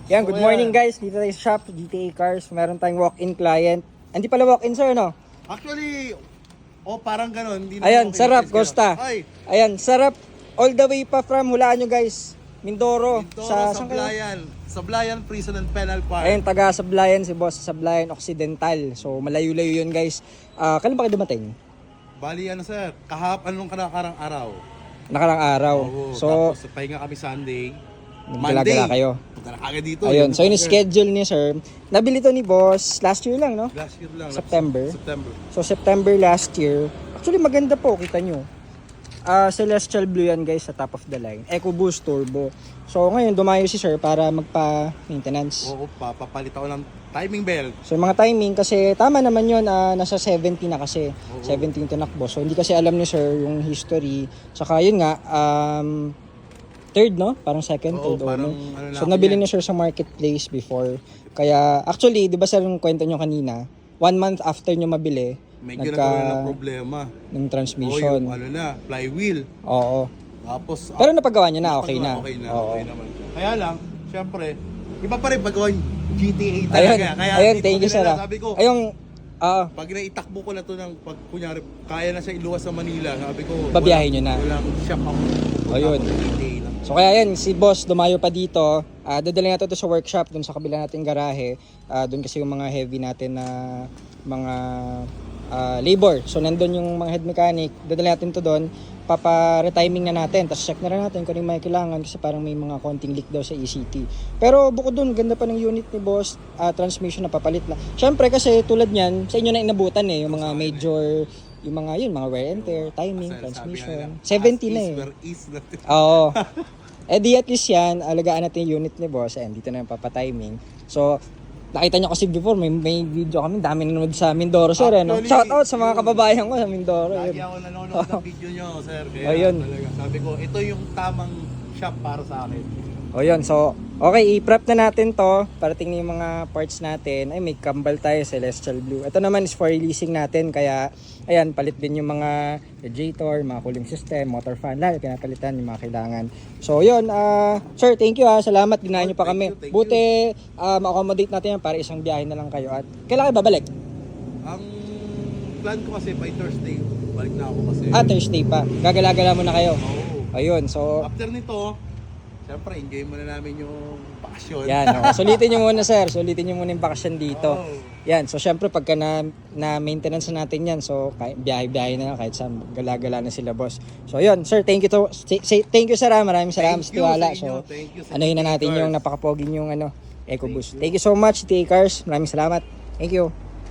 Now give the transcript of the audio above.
Yan, good morning guys. Dito tayo sa shop, GTA Cars. Meron tayong walk-in client. Hindi pala walk-in sir, no? Actually, parang ganun. Hindi Ayan, naman sarap, okay, Costa. Ay, Ayan, sarap. All the way pa from, hulaan nyo guys, Mindoro. Toro, saan kayo? Sablayan Prison and Penal Park. Ayun, taga Sablayan si boss, Sablayan Occidental. So, malayo-layo yun guys. Kailan ba kayo dumating? Bali sir, anong kanakarang araw. Nakarang araw. Oo, So, tapos pahinga kami Sunday. nagdala kayo. Punta na kagad dito. Ayun, so yung schedule ni sir, nabili to ni boss last year lang, no? Last year lang. September. September. So September last year. Actually maganda po, kita nyo. Celestial Blue yan guys sa top of the line. EcoBoost Turbo. So ngayon dumayo si sir para magpa-maintenance. Oo, papapalit ako ng timing belt. So yung mga timing kasi tama naman yun, nasa 70 na kasi. Oo. 17 tinakbo. So hindi kasi alam ni sir yung history. Saka yun nga, third, no? Parang second, Oo, third parang owner. ano So lang nabili yan. ni sir sa marketplace before. Kaya actually, di ba sir yung kwento nyo kanina, 1 month after nyo mabili, Medyo nagkaroon ng problema. ng Oo, transmission. yung flywheel. Oo. Tapos, Pero napagawa nyo na, okay na. Okay na, Oo. okay naman. Kaya lang, syempre, iba pa rin pag GTA Ayun, talaga. Kaya ayun, dito thank you sir. nila, sabi ko, Ayong, pag naitakbo ko na to ng, pag kunyari, kaya na siya iluwas sa Manila, sabi ko, Babiyahin nyo na. Walang shop ako. Ayun. GTA lang. so kaya yan, si boss dumayo pa dito. Dadali natin ito sa workshop, dun sa kabila nating garahe. Dun kasi yung mga heavy natin na mga labor. So nandun yung mga head mechanic. Dadali natin to doon. Papa-retiming na natin. Tapos check na rin natin kung ano yung may kailangan kasi parang may mga konting leak daw sa ECT. Pero bukod dun, ganda pa ng unit ni boss. Transmission na papalit na. Syempre kasi tulad niyan, sa inyo na inabutan yung mga major, yung mga wear and tear, timing, transmission. 70 na Oo. Di at least yan, alagaan natin yung unit ni boss. Ayan, dito na yung papatiming. So, nakita nyo kasi before, may video kami, dami nanonood sa Mindoro, sir. Actually, Shout out sa mga kababayan ko sa Mindoro. Lagi Yun. ako nanonood ng video nyo, sir. Kaya Ayun. talaga, sabi ko, ito yung tamang shop para sa akin. O yun, so, okay, i-prep na natin to. Parating na yung mga parts natin. Ay, may kambal tayo, Celestial Blue. Ito naman is for releasing natin, kaya, ayan, palit din yung mga radiator, mga cooling system, motor fan, lahat, pinapalitan yung mga kailangan. So, yun, sir, thank you salamat, dinahan nyo pa kami. Thank you. Buti, ma-accommodate natin yan para isang biyahe na lang kayo. At kailan kayo babalik? Ang plan ko kasi by Thursday, balik na ako kasi. Thursday pa. Gagala-gala muna kayo. Oo. Ayun, so, After nito, syempre, enjoy muna namin yung bakasyon. yan, sulitin nyo muna sir, sulitin nyo muna yung bakasyon dito. Oo. Yan, so syempre pagka na-maintenance na natin yan, so biyahe-biyahe na lang kahit saan gala-gala na sila boss. So yun, sir, thank you thank you sir, maraming salamat sa tiwala. So, Thank you anuhin na natin yung napakapoging yung EcoBoost. Thank you so much, GTA Cars, maraming salamat. Thank you.